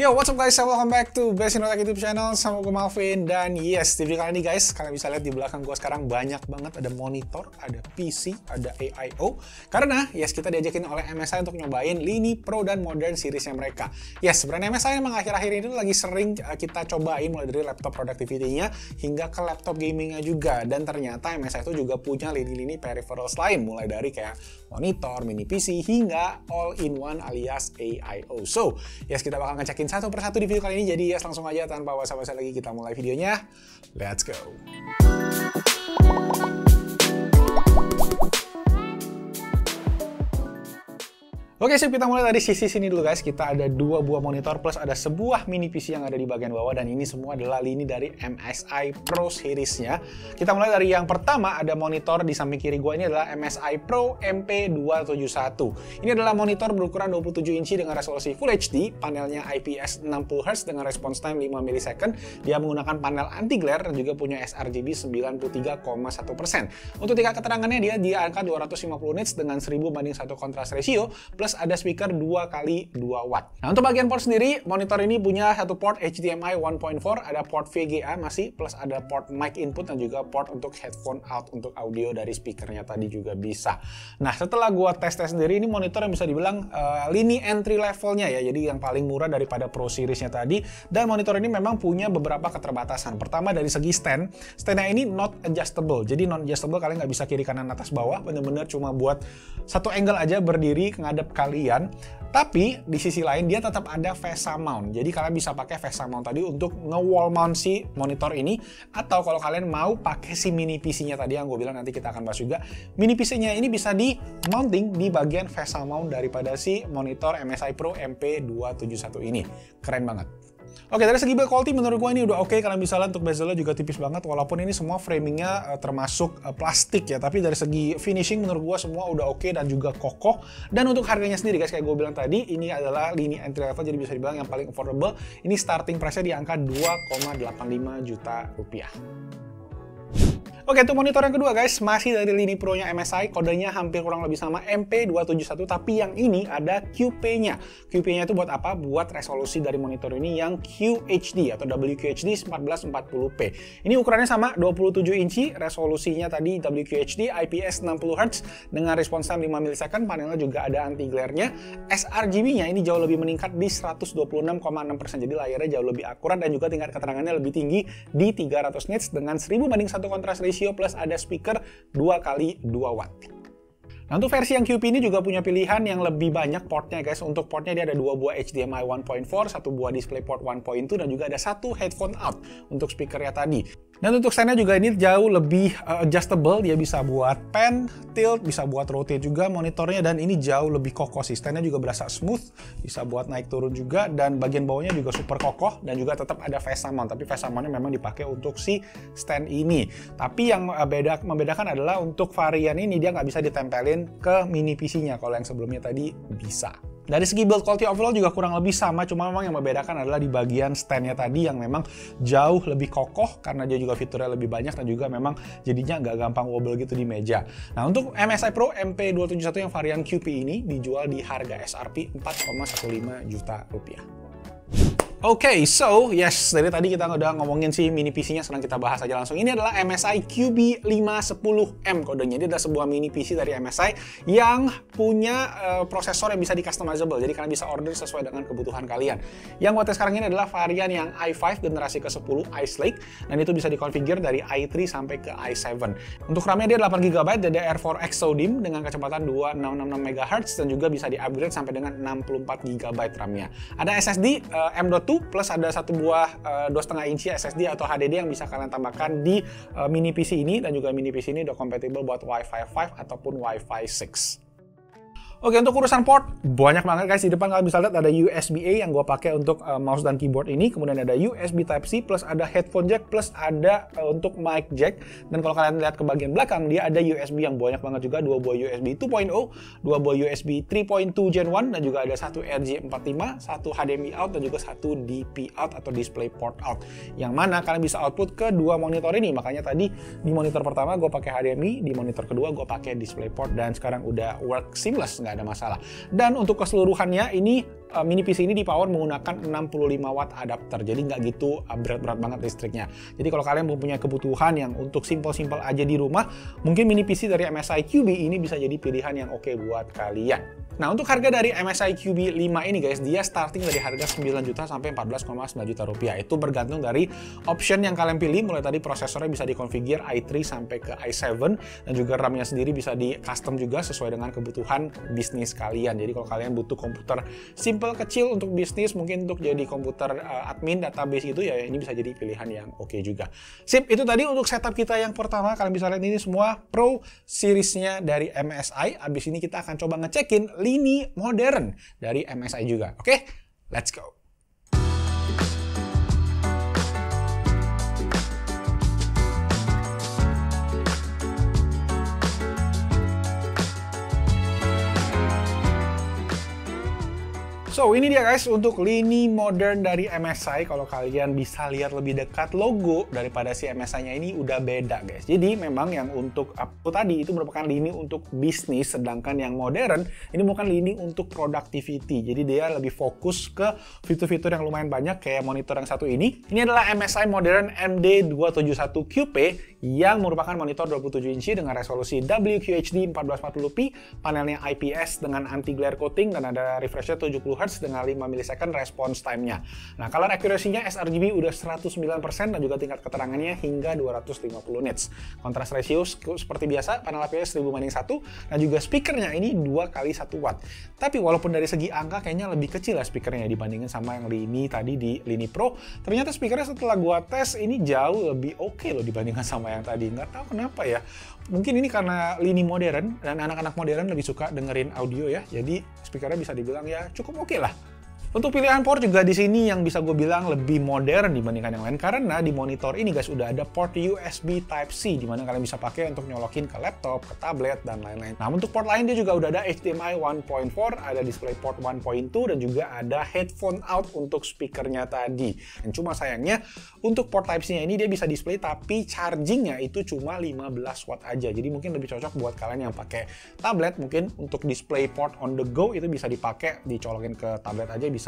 Yo, what's up guys? Welcome back to Best in Rotek YouTube channel. Sama gue Malvin. Dan yes, di video kali ini guys, kalian bisa lihat di belakang gue sekarang banyak banget. Ada monitor, ada PC, ada AIO. Karena yes, kita diajakin oleh MSI untuk nyobain Lini Pro dan Modern seriesnya mereka. Yes, sebenarnya MSI emang akhir-akhir ini lagi sering kita cobain mulai dari laptop productivity-nya hingga ke laptop gaming-nya juga. Dan ternyata MSI itu juga punya lini-lini peripherals lain, mulai dari kayak monitor, mini PC, hingga all-in-one alias AIO. So, yes, kita bakal ngecekin satu persatu di video kali ini. Jadi yes, langsung aja tanpa basa-basi lagi kita mulai videonya. Let's go. Oke, sip, kita mulai dari sisi sini dulu guys. Kita ada dua buah monitor plus ada sebuah mini PC yang ada di bagian bawah, dan ini semua adalah lini dari MSI Pro series-nya. Kita mulai dari yang pertama, ada monitor di samping kiri gua. Ini adalah MSI Pro MP271. Ini adalah monitor berukuran 27 inci dengan resolusi Full HD, panelnya IPS 60Hz dengan response time 5 ms. Dia menggunakan panel anti glare dan juga punya sRGB 93,1%. Untuk tingkat keterangannya dia di angka 250 nits dengan 1000:1 kontras ratio plus ada speaker 2x2 watt. Nah, untuk bagian port sendiri, monitor ini punya satu port HDMI 1.4, ada port VGA masih, plus ada port mic input dan juga port untuk headphone out untuk audio dari speakernya tadi juga bisa. Nah, setelah gua tes sendiri, ini monitor yang bisa dibilang lini entry levelnya ya, jadi yang paling murah daripada Pro seriesnya tadi. Dan monitor ini memang punya beberapa keterbatasan. Pertama dari segi standnya ini not adjustable. Jadi non adjustable, kalian nggak bisa kiri kanan atas bawah, bener-bener cuma buat satu angle aja berdiri ngadep kalian. Tapi di sisi lain dia tetap ada VESA mount. Jadi kalian bisa pakai VESA mount tadi untuk nge-wall mount si monitor ini, atau kalau kalian mau pakai si mini PC-nya tadi yang gue bilang nanti kita akan bahas juga. Mini PC-nya ini bisa di mounting di bagian VESA mount daripada si monitor MSI Pro MP271 ini. Keren banget. Oke, dari segi build quality menurut gue ini udah oke. Kalian bisa lihat untuk bezelnya juga tipis banget, walaupun ini semua framingnya termasuk plastik ya, tapi dari segi finishing menurut gue semua udah oke dan juga kokoh. Dan untuk harganya sendiri guys, kayak gue bilang tadi, ini adalah lini entry level, jadi bisa dibilang yang paling affordable. Ini starting price-nya di angka 2,85 juta rupiah. Oke, untuk monitor yang kedua guys, masih dari lini Pro-nya MSI, kodenya hampir kurang lebih sama MP271, tapi yang ini ada QP-nya. QP-nya itu buat apa? Buat resolusi dari monitor ini yang QHD atau WQHD 1440p. Ini ukurannya sama, 27 inci, resolusinya tadi WQHD, IPS 60Hz dengan response time 5 ms, panelnya juga ada anti glare-nya. sRGB-nya ini jauh lebih meningkat di 126,6%, jadi layarnya jauh lebih akurat dan juga tingkat keterangannya lebih tinggi di 300 nits dengan 1000:1 kontras ratio plus ada speaker 2x2 watt. Nah, untuk versi yang QP ini juga punya pilihan yang lebih banyak portnya guys. Untuk portnya dia ada dua buah HDMI 1.4, satu buah DisplayPort 1.2, dan juga ada satu headphone out untuk speakernya tadi. Dan untuk standnya juga ini jauh lebih adjustable, dia bisa buat pan, tilt, bisa buat rotate juga monitornya, dan ini jauh lebih kokoh sih. Standnya juga berasa smooth, bisa buat naik turun juga, dan bagian bawahnya juga super kokoh, dan juga tetap ada VESA mount, tapi VESA mountnya memang dipakai untuk si stand ini. Tapi yang membedakan adalah untuk varian ini dia nggak bisa ditempelin ke mini PC-nya, kalau yang sebelumnya tadi bisa. Dari segi build quality overall juga kurang lebih sama, cuma memang yang membedakan adalah di bagian stand-nya tadi yang memang jauh lebih kokoh karena dia juga fiturnya lebih banyak dan juga memang jadinya nggak gampang wobble gitu di meja. Nah, untuk MSI Pro MP271 yang varian QP ini dijual di harga SRP 4,15 juta rupiah. Oke, so yes, dari tadi kita udah ngomongin si mini PC-nya, sekarang kita bahas aja langsung. Ini adalah MSI QB510M kodenya. Ini adalah sebuah mini PC dari MSI yang punya prosesor yang bisa di-customizable. Jadi kalian bisa order sesuai dengan kebutuhan kalian. Yang gue tes sekarang ini adalah varian yang i5 generasi ke-10 Ice Lake, dan itu bisa dikonfigure dari i3 sampai ke i7. Untuk RAM-nya dia 8GB DDR4X SODIMM dengan kecepatan 2666 MHz dan juga bisa di-upgrade sampai dengan 64GB RAM-nya. Ada SSD M.2 plus ada satu buah 2,5 inci SSD atau HDD yang bisa kalian tambahkan di mini PC ini, dan juga mini PC ini udah compatible buat Wi-Fi 5 ataupun Wi-Fi 6. Oke, untuk urusan port, banyak banget guys. Di depan kalian bisa lihat ada USB-A yang gue pakai untuk mouse dan keyboard ini. Kemudian ada USB Type-C, plus ada headphone jack, plus ada untuk mic jack. Dan kalau kalian lihat ke bagian belakang, dia ada USB yang banyak banget juga. Dua buah USB 2.0, dua buah USB 3.2 Gen 1, dan juga ada satu RJ45, satu HDMI out, dan juga satu DP out atau DisplayPort out. Yang mana kalian bisa output ke dua monitor ini. Makanya tadi di monitor pertama gue pakai HDMI, di monitor kedua gue pakai DisplayPort, dan sekarang udah work seamless, nggak ada masalah. Dan untuk keseluruhannya ini mini PC ini di-power menggunakan 65 watt adapter, jadi nggak gitu berat-berat banget listriknya. Jadi kalau kalian mempunyai kebutuhan yang untuk simple-simple aja di rumah, mungkin mini PC dari MSI QB ini bisa jadi pilihan yang oke buat kalian. Nah, untuk harga dari MSI QB 5 ini guys, dia starting dari harga 9 juta sampai 14,9 juta rupiah. Itu bergantung dari option yang kalian pilih, mulai tadi prosesornya bisa dikonfigure i3 sampai ke i7, dan juga RAM-nya sendiri bisa di custom juga sesuai dengan kebutuhan bisnis kalian. Jadi kalau kalian butuh komputer simple kecil untuk bisnis, mungkin untuk jadi komputer admin database itu ya, ini bisa jadi pilihan yang oke juga. Sip, itu tadi untuk setup kita yang pertama. Kalian bisa lihat ini semua Pro series-nya dari MSI. Abis ini kita akan coba ngecekin lini modern dari MSI juga. Oke, let's go. So, ini dia guys untuk lini modern dari MSI. Kalau kalian bisa lihat lebih dekat logo daripada si MSI-nya ini udah beda guys. Jadi memang yang untuk tadi itu merupakan lini untuk bisnis, sedangkan yang modern ini bukan lini untuk productivity. Jadi dia lebih fokus ke fitur-fitur yang lumayan banyak kayak monitor yang satu ini. Ini adalah MSI Modern MD271QP yang merupakan monitor 27 inci dengan resolusi WQHD 1440p, panelnya IPS dengan anti-glare coating, dan ada refresh rate 70 Hz dengan 5 millisecond response time-nya. Nah, color accuracy-nya sRGB udah 109% dan juga tingkat keterangannya hingga 250 nits. Kontras ratio seperti biasa, panel IPS 1000:1, dan juga speakernya ini 2x1 watt. Tapi walaupun dari segi angka kayaknya lebih kecil lah speakernya dibandingin sama yang lini tadi di lini Pro, ternyata speakernya setelah gua tes ini jauh lebih oke loh dibandingkan sama yang tadi. Nggak tahu kenapa ya. Mungkin ini karena lini modern dan anak-anak modern lebih suka dengerin audio ya. Jadi speakernya bisa dibilang ya cukup oke lah. Untuk pilihan port juga di sini yang bisa gue bilang lebih modern dibandingkan yang lain, karena di monitor ini guys udah ada port USB Type-C di mana kalian bisa pakai untuk nyolokin ke laptop, ke tablet, dan lain-lain. Nah, untuk port lain dia juga udah ada HDMI 1.4, ada DisplayPort 1.2, dan juga ada headphone out untuk speakernya tadi. Dan cuma sayangnya untuk port Type-C-nya ini dia bisa display tapi chargingnya itu cuma 15 watt aja. Jadi mungkin lebih cocok buat kalian yang pakai tablet, mungkin untuk DisplayPort on the go itu bisa dipakai, dicolokin ke tablet aja, bisa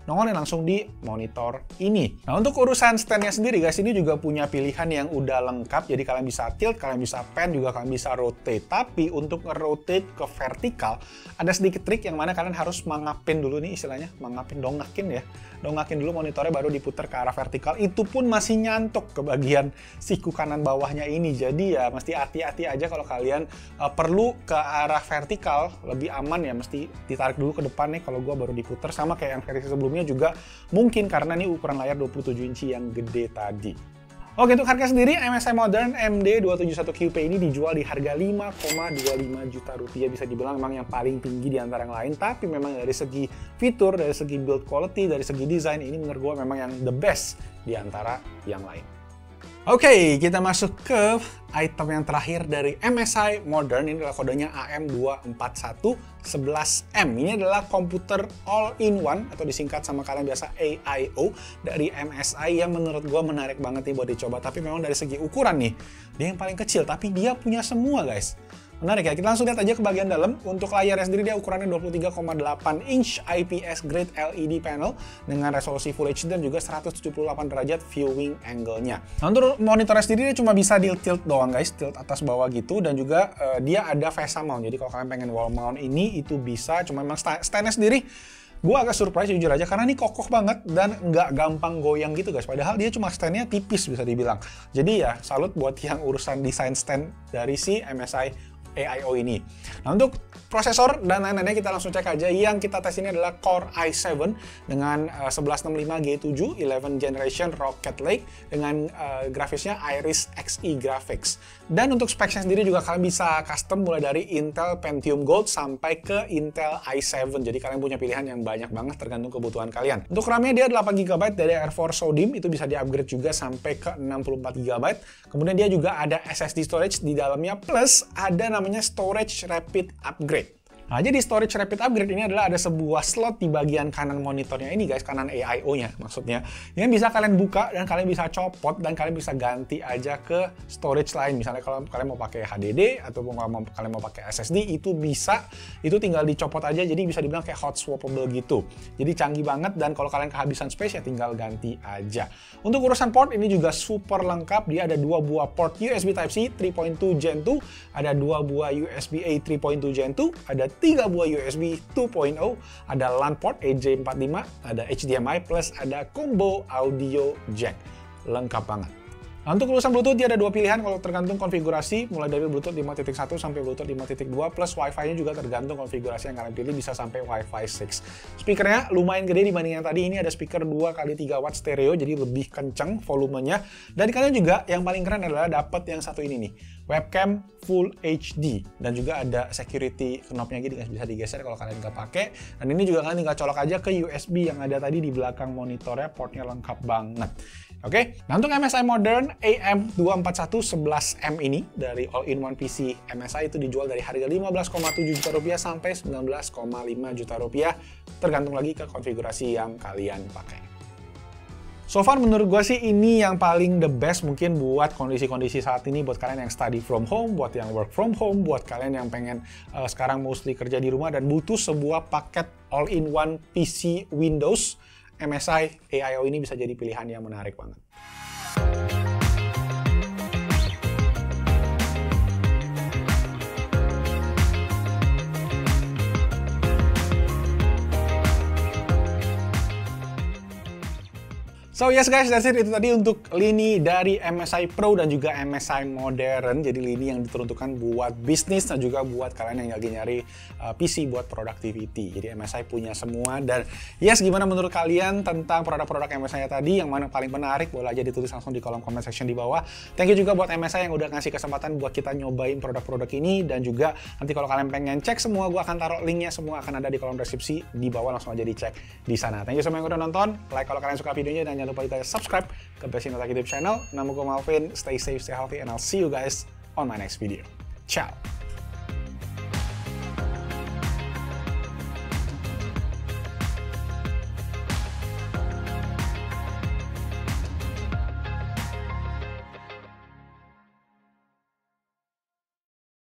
nongolin langsung di monitor ini. Nah, untuk urusan stand-nya sendiri guys, ini juga punya pilihan yang udah lengkap. Jadi kalian bisa tilt, kalian bisa pan, juga kalian bisa rotate. Tapi untuk nge-rotate ke vertikal, ada sedikit trik yang mana kalian harus mangapin dulu nih istilahnya, dongakin ya. Dongakin dulu monitornya baru diputar ke arah vertikal. Itu pun masih nyantok ke bagian siku kanan bawahnya ini. Jadi ya mesti hati-hati aja kalau kalian perlu ke arah vertikal, lebih aman ya mesti ditarik dulu ke depan nih kalau gua baru diputar, sama kayak yang versi sebelumnya juga mungkin karena ini ukuran layar 27 inci yang gede tadi. Oke, untuk harga sendiri MSI Modern MD271QP ini dijual di harga 5,25 juta rupiah. Bisa dibilang memang yang paling tinggi di antara yang lain, tapi memang dari segi fitur, dari segi build quality, dari segi desain, ini menurut gue memang yang the best di antara yang lain. Oke, kita masuk ke item yang terakhir dari MSI Modern. Ini adalah kodenya AM24111M. Ini adalah komputer all-in-one atau disingkat sama kalian biasa AIO dari MSI yang menurut gue menarik banget nih buat dicoba. Tapi memang dari segi ukuran nih, dia yang paling kecil, tapi dia punya semua guys. Menarik ya, kita langsung lihat aja ke bagian dalam. Untuk layarnya sendiri dia ukurannya 23,8 inch IPS grade LED panel dengan resolusi Full HD dan juga 178 derajat viewing angle-nya. Nah, untuk monitornya sendiri dia cuma bisa di tilt doang guys, tilt atas bawah gitu, dan juga dia ada VESA mount. Jadi kalau kalian pengen wall mount ini itu bisa, cuma memang stand-nya sendiri gue agak surprise jujur aja karena ini kokoh banget dan nggak gampang goyang gitu guys. Padahal dia cuma stand-nya tipis bisa dibilang. Jadi ya salut buat yang urusan desain stand dari si MSI AIO ini. Nah, untuk prosesor dan lain-lainnya kita langsung cek aja. Yang kita tes ini adalah Core i7 dengan 1165G7 11 generation Rocket Lake dengan grafisnya Iris Xe Graphics. Dan untuk specs-nya sendiri juga kalian bisa custom mulai dari Intel Pentium Gold sampai ke Intel i7. Jadi kalian punya pilihan yang banyak banget tergantung kebutuhan kalian. Untuk RAM-nya dia 8GB dari DDR4 SODIMM, itu bisa di-upgrade juga sampai ke 64GB. Kemudian dia juga ada SSD storage di dalamnya, plus ada namanya storage rapid upgrade. Nah, jadi storage rapid upgrade ini adalah ada sebuah slot di bagian kanan monitornya ini guys, kanan AIO-nya maksudnya. Yang bisa kalian buka dan kalian bisa copot dan kalian bisa ganti aja ke storage lain. Misalnya kalau kalian mau pakai HDD atau kalian mau pakai SSD itu bisa, itu tinggal dicopot aja, jadi bisa dibilang kayak hot swappable gitu. Jadi canggih banget dan kalau kalian kehabisan space ya tinggal ganti aja. Untuk urusan port ini juga super lengkap, dia ada 2 buah port USB Type-C 3.2 Gen 2, ada 2 buah USB-A 3.2 Gen 2, ada 3 buah USB 2.0, ada LAN port EJ45, ada HDMI plus ada combo audio jack. Lengkap banget. Nah, untuk urusan Bluetooth dia ada 2 pilihan kalau tergantung konfigurasi, mulai dari Bluetooth 5.1 sampai Bluetooth 5.2 plus Wi-Fi-nya juga tergantung konfigurasi yang kalian pilih, bisa sampai Wi-Fi 6. Speakernya lumayan gede dibanding yang tadi, ini ada speaker 2x3 watt stereo, jadi lebih kenceng volumenya. Dan kalian juga yang paling keren adalah dapat yang satu ini nih, webcam Full HD, dan juga ada security knob-nya gitu, bisa digeser kalau kalian nggak pakai. Dan ini juga kalian tinggal colok aja ke USB yang ada tadi di belakang monitornya, portnya lengkap banget. Oke, nah untuk MSI Modern AM24111M ini dari All-in-One PC MSI itu dijual dari harga 15,7 juta rupiah sampai 19,5 juta rupiah, tergantung lagi ke konfigurasi yang kalian pakai. So far menurut gue sih ini yang paling the best mungkin buat kondisi-kondisi saat ini, buat kalian yang study from home, buat yang work from home, buat kalian yang pengen sekarang mostly kerja di rumah dan butuh sebuah paket all-in-one PC Windows, MSI AIO ini bisa jadi pilihan yang menarik banget. So yes guys, that's it. Itu tadi untuk lini dari MSI Pro dan juga MSI Modern. Jadi lini yang diperuntukkan buat bisnis dan juga buat kalian yang lagi nyari PC buat productivity. Jadi MSI punya semua. Dan yes, gimana menurut kalian tentang produk-produk MSI tadi? Yang mana paling menarik? Boleh aja ditulis langsung di kolom comment section di bawah. Thank you juga buat MSI yang udah ngasih kesempatan buat kita nyobain produk-produk ini. Dan juga nanti kalau kalian pengen cek semua, gue akan taruh linknya semua akan ada di kolom deskripsi di bawah, langsung aja dicek di sana. Thank you semua yang udah nonton. Like kalau kalian suka videonya dan jangan lupa juga subscribe ke Besinnota YouTube channel. Nama gue Malvin, stay safe, stay healthy, and I'll see you guys on my next video. Ciao!